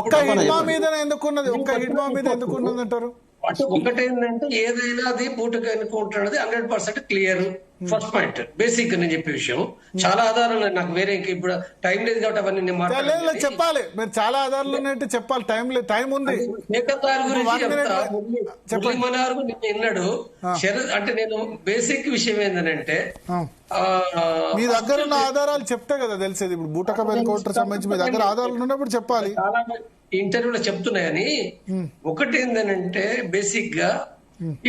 ఒక్క హిడ్మా మీద ఎందుకున్నది, ఒక్క హిడ్మా మీద ఎందుకున్నది అంటారు? అంటే ఒకటేంటంటే ఏదైనా అది పూటగా ఎన్నుకుంటున్నది 100% క్లియర్. ఫస్ట్ పాయింట్ బేసిక్ నేను చెప్పే విషయం. చాలా ఆధారాలు నాకు వేరే ఇప్పుడు టైం లేదు కాబట్టి అవన్నీ నేను మాట్లాడలేదు. చెప్పాలి, మీరు చాలా ఆధారాలు ఉన్నాయంటే చెప్పాలి. టైం లేదు, టైం ఉంది. మనోహర్ విన్నాడు అంటే నేను బేసిక్ విషయం ఏంటంటే మీ దగ్గర ఉన్న ఆధారాలు చెప్తే కదా తెలిసేది. ఇప్పుడు బూటకపు ఎన్కౌంటర్ సంబంధించి మీ దగ్గర ఆధారాలు ఉన్నప్పుడు చెప్పాలి. ఇంటర్వ్యూలో చెప్తున్నాయని ఒకటి ఏంటంటే బేసిక్ గా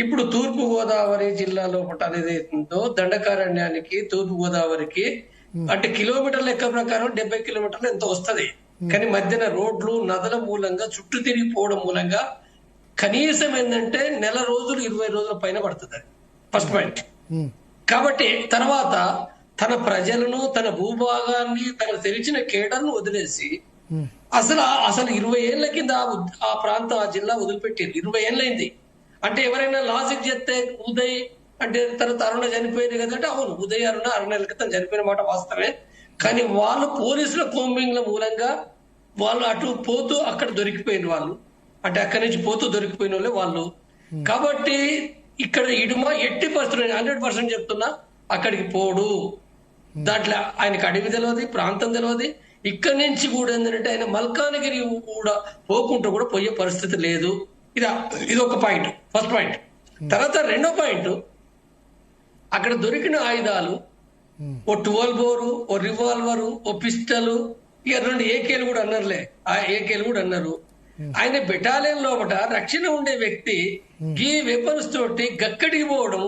ఇప్పుడు తూర్పు గోదావరి జిల్లాలో అనేది ఉందో దండకారణ్యానికి తూర్పు గోదావరికి అంటే కిలోమీటర్ లెక్క ప్రకారం 70 కిలోమీటర్లు ఎంతో వస్తది. కానీ మధ్యన రోడ్లు నదుల మూలంగా చుట్టూ తిరిగిపోవడం మూలంగా కనీసం ఏంటంటే నెల రోజులు 20 రోజుల పైన పడుతుంది. First point. కాబట్టి తర్వాత తన ప్రజలను తన భూభాగాన్ని తనకు తెలిసిన కేడర్ను వదిలేసి అసలు 20 ఏళ్ల కింద ఆ ప్రాంతం ఆ జిల్లా వదిలిపెట్టింది. 20 ఏళ్ళైంది అంటే ఎవరైనా లాజిక్ చెప్తే ఉదయ్ అంటే తర్వాత అరుణ చనిపోయింది కదంటే అవును, ఉదయ్ అరుణ 6 నెలల క్రితం చనిపోయిన మాట వాస్తవమే. కానీ వాళ్ళు పోలీసుల కోంబింగ్ల మూలంగా వాళ్ళు అటు పోతూ అక్కడ దొరికిపోయిన వాళ్ళు అంటే అక్కడి నుంచి పోతూ దొరికిపోయిన వాళ్ళే వాళ్ళు. కాబట్టి ఇక్కడ ఇడుమ ఎట్టి పరిస్థితులు 100% చెప్తున్నా అక్కడికి పోడు. దాంట్లో ఆయనకు అడవి తెలియదు, ప్రాంతం తెలియదు. ఇక్కడి నుంచి కూడా ఏంటంటే ఆయన మల్కానగిరి కూడా పోకుంటూ కూడా పోయే పరిస్థితి లేదు. ఇది ఒక పాయింట్, ఫస్ట్ పాయింట్. తర్వాత రెండో పాయింట్, అక్కడ దొరికిన ఆయుధాలు ఓ 12 బోరు, ఓ రివాల్వరు, ఓ పిస్టల్, ఇక 2 ఏకేలు కూడా అన్నారులే. ఆ ఏకేలు కూడా అన్నారు. ఆయన బెటాలియన్ లోపల రక్షణ ఉండే వ్యక్తి ఈ వెపన్స్ తోటి గక్కడికి పోవడం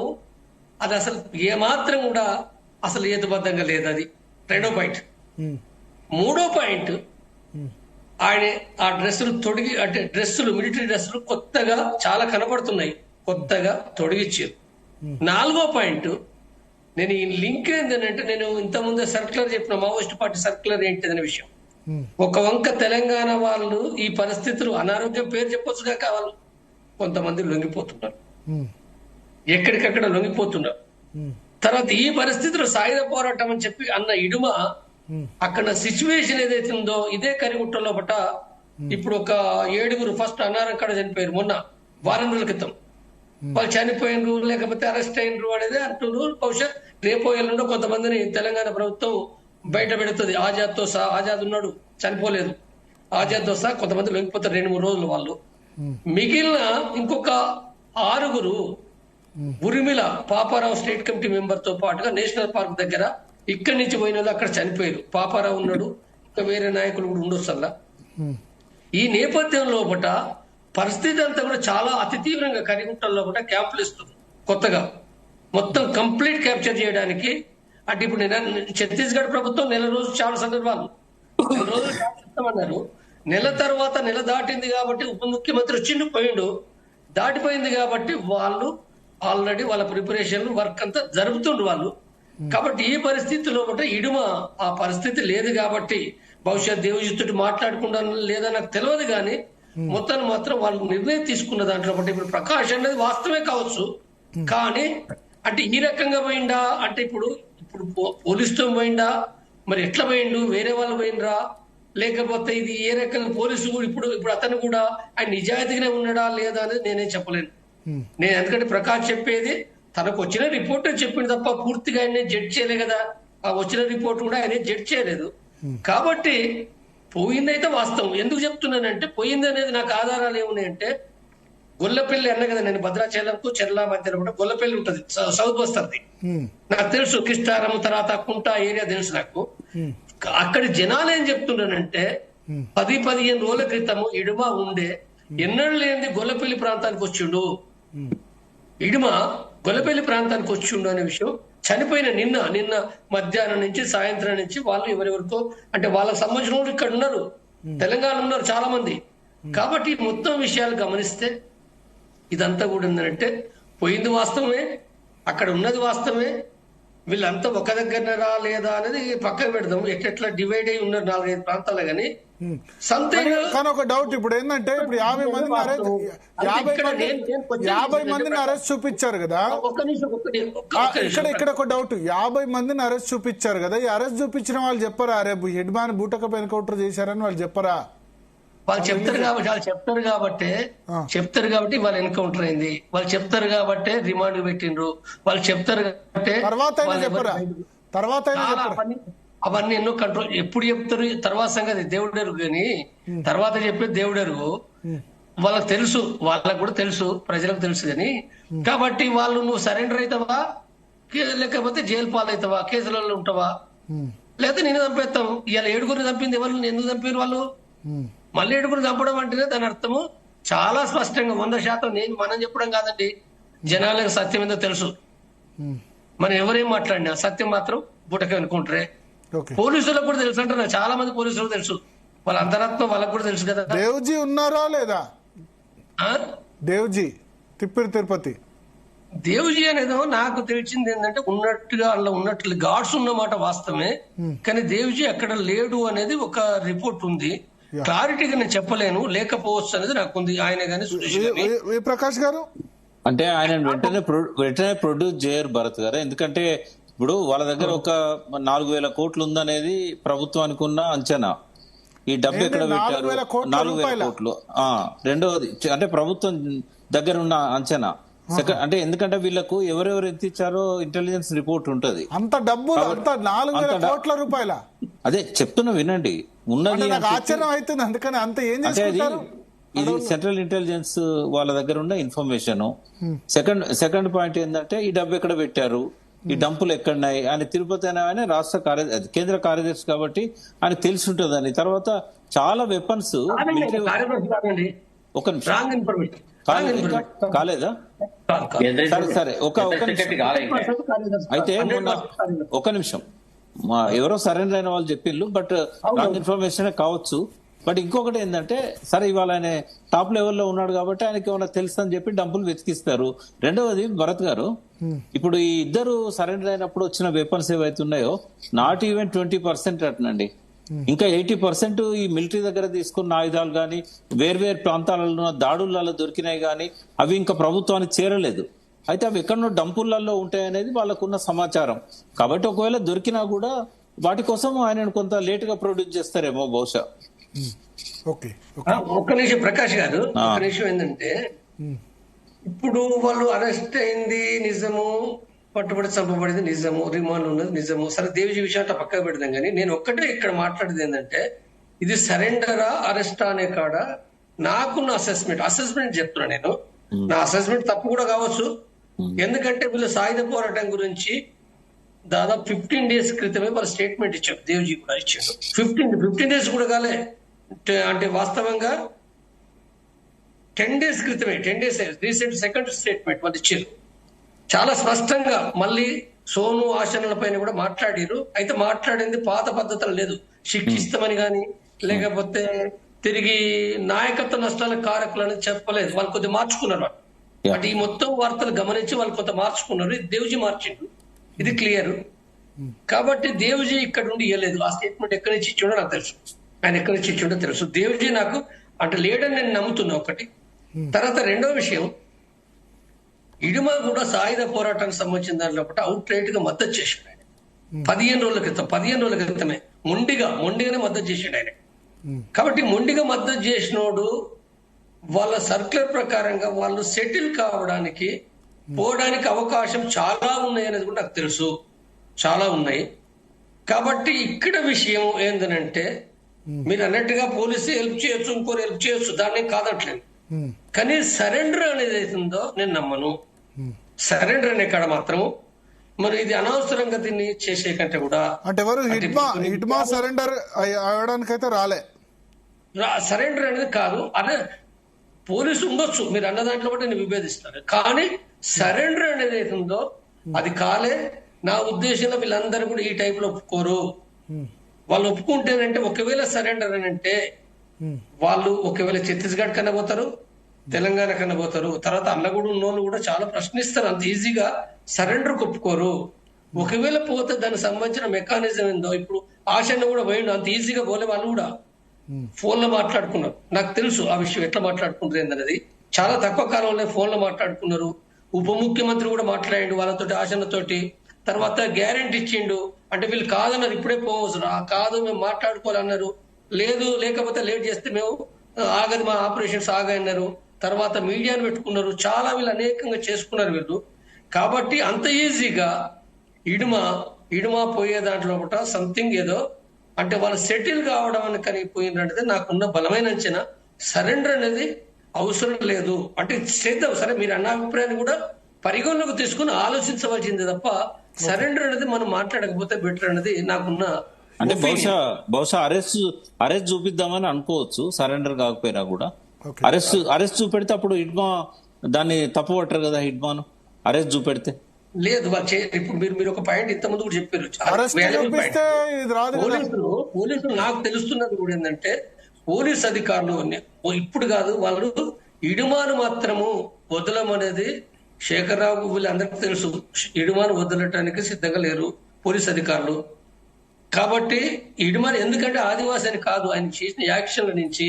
అది అసలు ఏమాత్రం కూడా అసలు హేతుబద్ధంగా లేదు. అది రెండో పాయింట్. మూడో పాయింట్, ఆయన ఆ డ్రెస్సులు తొడిగి అంటే డ్రెస్సులు మిలిటరీ డ్రెస్సులు కొత్తగా చాలా కనపడుతున్నాయి, కొత్తగా తొడిగిచ్చారు. నాలుగో పాయింట్, నేను ఈ లింక్ ఏంటంటే నేను ఇంతకుముందే సర్క్యులర్ చెప్పిన మావోయిస్ట్ పార్టీ సర్క్యులర్ ఏంటిదనే విషయం. ఒక వంక తెలంగాణ వాళ్ళు ఈ పరిస్థితులు అనారోగ్యం పేరు చెప్పొచ్చుగా కావాలి, కొంతమంది లొంగిపోతున్నారు, ఎక్కడికక్కడ లొంగిపోతున్నారు. తర్వాత ఈ పరిస్థితులు సాయుధ పోరాటం అని చెప్పి అన్న ఇడుమ అక్కడ సిచ్యువేషన్ ఏదైతే ఉందో ఇదే కరిగుట్టలో పట ఇప్పుడు ఒక 7 ఫస్ట్ అనారోగ్యం చనిపోయారు మొన్న వారం రోజుల క్రితం. వాళ్ళు చనిపోయినరు లేకపోతే అరెస్ట్ అయినరు అనేది అంటున్నారు. బహుశా రేపో ఎల్లుండో కొంతమందిని తెలంగాణ ప్రభుత్వం బయట పెడుతుంది. ఆజాద్తో సహా, ఆజాద్ ఉన్నాడు చనిపోలేదు, ఆజాద్తో సహా కొంతమంది లొంగిపోతారు 2-3 రోజులు వాళ్ళు. మిగిలిన ఇంకొక 6 ఉరిమిల పాపారావు స్టేట్ కమిటీ మెంబర్ తో పాటుగా నేషనల్ పార్క్ దగ్గర ఇక్కడి నుంచి పోయిన వాళ్ళు అక్కడ చనిపోయారు. పాపారావు ఉన్నాడు, ఇంకా వేరే నాయకులు కూడా ఉండొచ్చల్లా. ఈ నేపథ్యంలో పరిస్థితి అంతా కూడా చాలా అతి తీవ్రంగా కరిగుట్టల్లో క్యాంపులు ఇస్తుంది కొత్తగా మొత్తం కంప్లీట్ క్యాప్చర్ చేయడానికి. అంటే ఇప్పుడు ఛత్తీస్గఢ్ ప్రభుత్వం నెల రోజులు చాలా సందర్భాలు 2 రోజులు ఇస్తామన్నారు. నెల తర్వాత నెల దాటింది కాబట్టి ఉప ముఖ్యమంత్రి వచ్చిండు పోయిండు, దాటిపోయింది కాబట్టి వాళ్ళు ఆల్రెడీ వాళ్ళ ప్రిపరేషన్ వర్క్ అంతా జరుపుతుండ్రు వాళ్ళు. కాబట్టి ఈ పరిస్థితిలో ఇడుమ ఆ పరిస్థితి లేదు కాబట్టి బహుశా దేవజిత్తుడు మాట్లాడకుండా లేదా నాకు తెలియదు కానీ మొత్తాన్ని మాత్రం వాళ్ళు నిర్ణయం తీసుకున్న దాంట్లో ఇప్పుడు ప్రకాష్ అనేది వాస్తవమే కావచ్చు. కానీ అంటే ఈ రకంగా పోయిందా అంటే ఇప్పుడు పోలీసుతో పోయిందా, మరి ఎట్లా పోయిండు, వేరే వాళ్ళు పోయినరా, లేకపోతే ఇది ఏ రకంగా పోలీసు ఇప్పుడు అతను కూడా ఆయన నిజాయితీగానే ఉన్నాడా లేదా అనేది నేనే చెప్పలేను. నేను ఎందుకంటే ప్రకాష్ చెప్పేది తనకు వచ్చిన రిపోర్ట్ చెప్పింది తప్ప పూర్తిగా ఆయన జడ్జ్ చేయలే కదా. ఆ వచ్చిన రిపోర్ట్ కూడా ఆయన జడ్జ్ చేయలేదు. కాబట్టి పోయిందైతే వాస్తవం. ఎందుకు చెప్తున్నానంటే పోయింది అనేది నాకు ఆధారాలు ఏమున్నాయంటే గొల్లపల్లి అన్న కదా, నేను భద్రాచలంకు చెర్ల మధ్యలో కూడా గొల్లపల్లి ఉంటది, సౌత్ వస్తుంది నాకు తెలుసు. కిష్టారం తర్వాత కుంట ఏరియా తెలుసు నాకు. అక్కడి జనాలు ఏం చెప్తున్నానంటే 10-15 రోజుల క్రితము ఇడుమ ఉండే ఎన్నడూ లేనిది గొల్లపల్లి ప్రాంతానికి వచ్చిండు, ఇడుమ గొల్లపల్లి ప్రాంతానికి వచ్చిండు అనే విషయం చనిపోయిన నిన్న మధ్యాహ్నం నుంచి సాయంత్రం నుంచి వాళ్ళు ఎవరెవరితో అంటే వాళ్ళకి సంబంధించిన వాళ్ళు ఇక్కడ ఉన్నారు, తెలంగాణ ఉన్నారు చాలా మంది. కాబట్టి మొత్తం విషయాలు గమనిస్తే ఇదంతా కూడా ఏంటంటే పోయింది వాస్తవమే, అక్కడ ఉన్నది వాస్తవమే. వీళ్ళంతా ఒక దగ్గరనరా లేదా అనేది పక్కన పెడదాం. ఎట్లా డివైడ్ అయి ఉన్నారు 4-5 ప్రాంతాలు. కానీ కానీ ఒక డౌట్ ఇప్పుడు ఏంటంటే ఇప్పుడు 50 మందిని అరెస్ట్ చూపించారు కదా. ఇక్కడ ఒక డౌట్, 50 మందిని అరెస్ట్ చూపించారు కదా. ఈ అరెస్ట్ చూపించిన వాళ్ళు చెప్పరా రేపు హెడ్మాన్ బూటకపు ఎన్కౌంటర్ చేశారని వాళ్ళు చెప్పరా? వాళ్ళు చెప్తారు కాబట్టి వాళ్ళు ఎన్కౌంటర్ అయింది, వాళ్ళు చెప్తారు కాబట్టి రిమాండ్ పెట్టిండ్రు, వాళ్ళు చెప్తారు కాబట్టి అవన్నీ ఎన్నో కంట్రోల్. ఎప్పుడు చెప్తారు తర్వాత సంగతి దేవుడు ఎరుగు, కానీ తర్వాత చెప్పేది దేవుడు ఎరుగు. వాళ్ళకి తెలుసు, వాళ్ళకు కూడా తెలుసు, ప్రజలకు తెలుసు. కానీ కాబట్టి వాళ్ళు నువ్వు సరెండర్ అవుతావా లేకపోతే జైలు పాలవుతావా, కేసులలో ఉంటావా, లేకపోతే నేను చంపేస్తాం. ఇలా 7 చంపింది ఎవరు, ఎందుకు చంపారు వాళ్ళు? మళ్ళీ 7 చంపడం అంటేనే దాని అర్థము చాలా స్పష్టంగా 100% మనం చెప్పడం కాదండి, జనాలకు సత్యం ఏందో తెలుసు. మనం ఎవరేం మాట్లాడినా సత్యం మాత్రం బుటక అనుకుంటారే. పోలీసులకు కూడా తెలుసు అంటారు, చాలా మంది పోలీసులకు తెలుసు, వాళ్ళ అంతరాత్మ వాళ్ళకు కూడా తెలుసు కదా. దేవ్జీ ఉన్నారా లేదా? దేవ్జీ తిరుపతి దేవ్జీ అనేదో నాకు తెలిసింది ఏంటంటే ఉన్నట్టుగా అందులో ఉన్నట్లు గాడ్స్ ఉన్నమాట వాస్తవమే, కానీ దేవ్జీ అక్కడ లేడు అనేది ఒక రిపోర్ట్ ఉంది. క్లారిటీగా నేను చెప్పలేను, లేకపోవచ్చు అనేది నాకు ఉంది. ఆయన కానీ ప్రకాష్ గారు అంటే ఆయన వెంటనే ప్రొడ్యూస్ చేయరు భరత్ గారు, ఎందుకంటే ఇప్పుడు వాళ్ళ దగ్గర ఒక 4,000 కోట్లు ఉందనేది ప్రభుత్వానికి ఉన్న అంచనా. ఈ డబ్బు ఎక్కడ పెట్టారు? 4,000 కోట్లు. రెండవది అంటే ప్రభుత్వం దగ్గర ఉన్న అంచనా. అంటే ఎందుకంటే వీళ్ళకు ఎవరెవరు ఎంత ఇచ్చారో ఇంటెలిజెన్స్ రిపోర్ట్ ఉంటది. అంత డబ్బు 4,000 కోట్ల రూపాయల, అదే చెప్తున్నా వినండి, ఉన్నది ఆశ్చర్యం అవుతుంది. అందుకని అంత ఏం అంటే ఇది సెంట్రల్ ఇంటెలిజెన్స్ వాళ్ళ దగ్గర ఉన్న ఇన్ఫర్మేషన్. సెకండ్ పాయింట్ ఏంటంటే ఈ డబ్బు ఎక్కడ పెట్టారు, ఈ డంపులు ఎక్కడున్నాయి. ఆయన తిరుపతి ఆయన రాష్ట్ర కేంద్ర కార్యదర్శి కాబట్టి ఆయన తెలిసి ఉంటుందని. తర్వాత చాలా వెపన్స్ ఒక కాలేదా? సరే ఒక అయితే మొన్న ఒక నిమిషం ఎవరో సరెండర్ అయిన వాళ్ళు చెప్పిండ్రు, బట్ రాంగ్ ఇన్ఫర్మేషన్ కావచ్చు. బట్ ఇంకొకటి ఏంటంటే సరే ఇవాళ ఆయన టాప్ లెవెల్లో ఉన్నాడు కాబట్టి ఆయనకి ఏమైనా తెలుసు అని చెప్పి డబ్బులు వెతికిస్తారు. రెండవది భరత్ గారు, ఇప్పుడు ఈ ఇద్దరు సరెండర్ అయినప్పుడు వచ్చిన వెపన్స్ ఏవైతే ఉన్నాయో నాట్ ఈవెన్ 20% అటనండి. ఇంకా 80% ఈ మిలిటరీ దగ్గర తీసుకున్న ఆయుధాలు కానీ వేర్వేరు ప్రాంతాలలో దాడులలో దొరికినాయి కానీ అవి ఇంకా ప్రభుత్వానికి చేరలేదు. అయితే అవి ఎక్కడో డంపులలో ఉంటాయనేది వాళ్ళకున్న సమాచారం. కాబట్టి ఒకవేళ దొరికినా కూడా వాటి కోసం ఆయన కొంత లేట్ గా ప్రొడ్యూస్ చేస్తారేమో బహుశా. ఒక్క నిమిషం ప్రకాష్ గారు, ఒక్క నిమిషం ఏంటంటే ఇప్పుడు వాళ్ళు అరెస్ట్ అయింది నిజము, పట్టుబడి చంపబడింది నిజము, రిమాండ్ ఉన్నది నిజము. సరే దేవ్జీ విషయాన్ని పక్కకు పెడదాం, కానీ నేను ఒక్కటే ఇక్కడ మాట్లాడేది ఏంటంటే ఇది సరెండరా అరెస్టా అనే కాడ నాకున్న అసెస్మెంట్ చెప్తున్నా. నేను నా అసెస్మెంట్ తప్పు కూడా కావచ్చు, ఎందుకంటే వీళ్ళు సాయుధ పోరాటం గురించి దాదాపు 15 days క్రితమే వాళ్ళు స్టేట్మెంట్ ఇచ్చారు, దేవ్జీ కూడా ఇచ్చారు. 15 days కూడా కాలే, అంటే వాస్తవంగా 10 days క్రితమే, 10 days రీసెంట్ సెకండ్ స్టేట్మెంట్ వాళ్ళు ఇచ్చారు. చాలా స్పష్టంగా మళ్ళీ సోను ఆచరణల పైన కూడా మాట్లాడారు. అయితే మాట్లాడింది పాత పద్ధతులు లేదు, శిక్షిస్తామని కానీ లేకపోతే తిరిగి నాయకత్వ నష్టాలకు కారకులు అనేది చెప్పలేదు. వాళ్ళు కొద్దిగా మార్చుకున్నారు. బట్ ఈ మొత్తం వార్తలు గమనించి వాళ్ళు కొంత మార్చుకున్నారు. ఇది దేవ్జీ మార్చిండు, ఇది క్లియర్. కాబట్టి దేవ్జీ ఇక్కడ నుండి ఇవ్వలేదు. ఆ స్టేట్మెంట్ ఎక్కడి నుంచి ఇచ్చిండో నాకు తెలుసు, ఆయన ఎక్కడి నుంచి ఇచ్చిండో తెలుసు. దేవ్జీ నాకు అంటే లేడని నేను నమ్ముతున్నా ఒకటి. తర్వాత రెండో విషయం, ఇడుమ కూడా సాయుధ పోరాటానికి సంబంధించిన దాంట్లో అవుట్ రైట్ గా మద్దతు చేశాడు ఆయన 15 రోజుల క్రితమే మొండిగానే మద్దతు చేశాడు ఆయన. కాబట్టి మొండిగా మద్దతు చేసినోడు వాళ్ళ సర్క్యులర్ ప్రకారంగా వాళ్ళు సెటిల్ కావడానికి పోవడానికి అవకాశం చాలా ఉన్నాయి అనేది కూడా నాకు తెలుసు, చాలా ఉన్నాయి. కాబట్టి ఇక్కడ విషయం ఏంటంటే మీరు అన్నట్టుగా పోలీసు హెల్ప్ చేయొచ్చు, ఇంకోరు హెల్ప్ చేయొచ్చు, దాన్ని కాదట్లేదు. కానీ సరెండర్ అనేది అవుతుందో నేను నమ్మను. సరెండర్ అనే కాడ మాత్రం మరి ఇది అనవసరంగా దీన్ని చేసే కంటే కూడా అంటే హిట్మా సరెండర్ అవడానికైతే రాలే. సరెండర్ అనేది కాదు, అదే పోలీసు ఉండొచ్చు మీరు అన్న దాంట్లో కూడా నేను విభేదిస్తాను. కానీ సరెండర్ అనేది అవుతుందో అది కాలే. నా ఉద్దేశంలో వీళ్ళందరూ కూడా ఈ టైప్ లో ఒప్పుకోరు. వాళ్ళు ఒప్పుకుంటేనంటే ఒకవేళ సరెండర్ అని అంటే వాళ్ళు ఒకవేళ ఛత్తీస్గఢ్ కన్నా పోతారు, తెలంగాణ కన్నా పోతారు, తర్వాత అన్నగూడు ఉన్నోళ్ళు కూడా చాలా ప్రశ్నిస్తారు. అంత ఈజీగా సరెండర్ ఒప్పుకోరు. ఒకవేళ పోతే దానికి సంబంధించిన మెకానిజం ఏందో, ఇప్పుడు ఆశన్న కూడా పోయిండు, అంత ఈజీగా పోలే. వాళ్ళు కూడా ఫోన్ లో మాట్లాడుకున్నారు, నాకు తెలుసు ఆ విషయం ఎట్లా మాట్లాడుకుంటారు ఏందనేది. చాలా తక్కువ కాలంలో ఫోన్ లో మాట్లాడుకున్నారు. ఉప ముఖ్యమంత్రి కూడా మాట్లాడిండు వాళ్ళతోటి, ఆశన్నతోటి. తర్వాత గ్యారెంటీ ఇచ్చిండు, అంటే వీళ్ళు కాదన్నారు, ఇప్పుడే పోవచ్చు కాదు మేము మాట్లాడుకోవాలన్నారు. లేదు లేకపోతే లేట్ చేస్తే మేము ఆగది మా ఆపరేషన్స్ ఆగన్నారు, తర్వాత మీడియాను పెట్టుకున్నారు, చాలా వీళ్ళు అనేకంగా చేసుకున్నారు వీళ్ళు. కాబట్టి అంత ఈజీగా ఇడుమ పోయే దాంట్లో ఒకట సంథింగ్ ఏదో అంటే వాళ్ళు సెటిల్ కావడం అని కనిగిపోయిందంటే నాకున్న బలమైన అంచనా సరెండర్ అనేది అవసరం లేదు. అంటే చేద్దాం సరే, మీరు అన్న అభిప్రాయాన్ని కూడా పరిగణలోకి తీసుకుని ఆలోచించవలసింది తప్ప సరెండర్ అనేది మనం మాట్లాడకపోతే బెటర్ అనేది నాకున్న. అంటే బహుశా అరెస్ట్ చూపిద్దామని అనుకోవచ్చు, సరెండర్ కాకపోయినా కూడా. అరెస్ట్ చూపెడితే అప్పుడు హిడ్మా దాన్ని తప్పు పట్టరు కదా, హిడ్మాను అరెస్ట్ చూపెడితే. లేదు ఇప్పుడు మీరు ఒక పాయింట్ ఇంత ముందు కూడా చెప్పారు. పోలీసులు నాకు తెలుస్తున్నది కూడా ఏంటంటే పోలీస్ అధికారులు ఇప్పుడు కాదు, వాళ్ళు ఇడుమాను మాత్రము వదలమనేది శేఖర్రావు వీళ్ళందరికీ తెలుసు. ఇడుమాను వదలటానికి సిద్ధంగా లేరు పోలీస్ అధికారులు. కాబట్టి ఇడుమాను ఎందుకంటే ఆదివాసి అని కాదు, ఆయన చేసిన యాక్షన్ల నుంచి.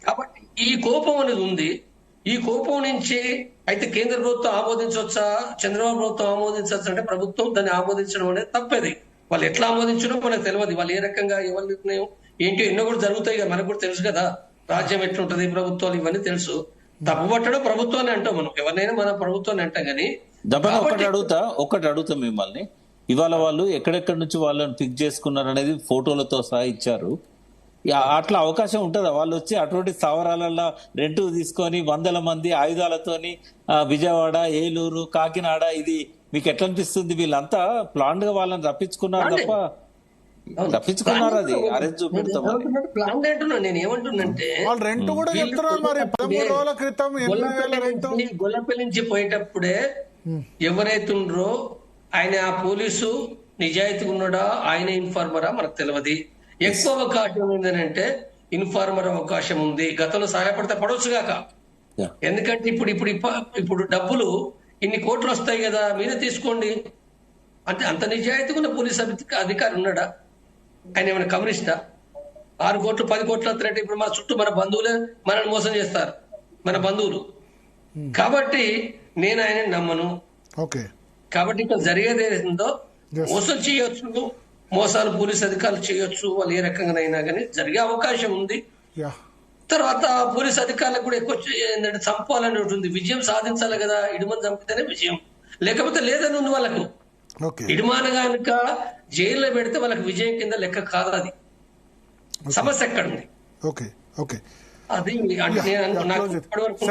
కాబట్టి ఈ కోపం అనేది ఉంది. ఈ కోపం నుంచి అయితే కేంద్ర ప్రభుత్వం ఆమోదించవచ్చా, చంద్రబాబు ప్రభుత్వం ఆమోదించవచ్చు అంటే ప్రభుత్వం దాన్ని ఆమోదించడం అనేది తప్పేది. వాళ్ళు ఎట్లా ఆమోదించడం మనకు తెలియదు, వాళ్ళు ఏ రకంగా ఎవరి నిర్ణయం ఏంటో ఎన్నో కూడా జరుగుతాయి కదా, మనకు కూడా తెలుసు కదా రాజ్యం ఎట్లుంటది, ప్రభుత్వాలు ఇవన్నీ తెలుసు. తప్పు పట్టడం ప్రభుత్వాన్ని అంటాం మనం, ఎవరినైనా మన ప్రభుత్వాన్ని అంటాం. కానీ ఒకటి అడుగుతా మిమ్మల్ని, ఇవాళ వాళ్ళు ఎక్కడెక్కడి నుంచి వాళ్ళని పిక్ చేసుకున్నారు అనేది ఫోటోలతో సహా ఇచ్చారు. అట్లా అవకాశం ఉంటుందా వాళ్ళు వచ్చి అటువంటి స్థావరాలలో రెంట్ తీసుకొని వందల మంది ఆయుధాలతోని విజయవాడ, ఏలూరు, కాకినాడ, ఇది మీకు ఎట్లా అనిపిస్తుంది? వీళ్ళంతా ప్లాన్ గా వాళ్ళని రప్పించుకున్నారు తప్ప తప్పించుకున్నారు, అది అరెస్ట్ చూపెడతాం. ప్లాన్ అంటున్నా నేను. ఏమంటున్నంటే గొల్లపల్లి నుంచి పోయేటప్పుడే ఎవరైతుండ్రో ఆయన ఆ పోలీసు నిజాయితీగా ఉన్నాడా, ఆయన ఇన్ఫార్మరా మనకు తెలియదు. ఎక్కువ అవకాశం ఏంటంటే ఇన్ఫార్మర్ అవకాశం ఉంది. గతంలో సహాయపడితే పడవచ్చుగాక, ఎందుకంటే ఇప్పుడు డబ్బులు ఇన్ని కోట్లు వస్తాయి కదా, మీరే తీసుకోండి అంటే అంత నిజాయితీగా ఉన్న పోలీస్ అధికారి ఉన్నాడా? ఆయన ఏమైనా కమ్యూనిస్టా? 6 కోట్లు 10 కోట్లు వస్తారంటే ఇప్పుడు మన చుట్టూ మన బంధువులే మనల్ని మోసం చేస్తారు, మన బంధువులు. కాబట్టి నేను ఆయన నమ్మను. కాబట్టి ఇక్కడ జరిగేది ఏదో మోసం చేయొచ్చు, మోసాలు పోలీస్ అధికారులు చేయొచ్చు, వాళ్ళు ఏ రకంగానైనా కానీ జరిగే అవకాశం ఉంది. తర్వాత పోలీస్ అధికారులకు కూడా ఎక్కువ ఏంటంటే చంపాలని ఉంటుంది, విజయం సాధించాలి కదా. ఇడుమని చంపితేనే విజయం, లేకపోతే లేదని ఉంది వాళ్ళకు. ఇడుమాన కనుక జైల్లో పెడితే వాళ్ళకి విజయం కింద లెక్క కాదు. అది సమస్య ఎక్కడ ఉంది? అది అంటే నాకు ఇప్పటి వరకు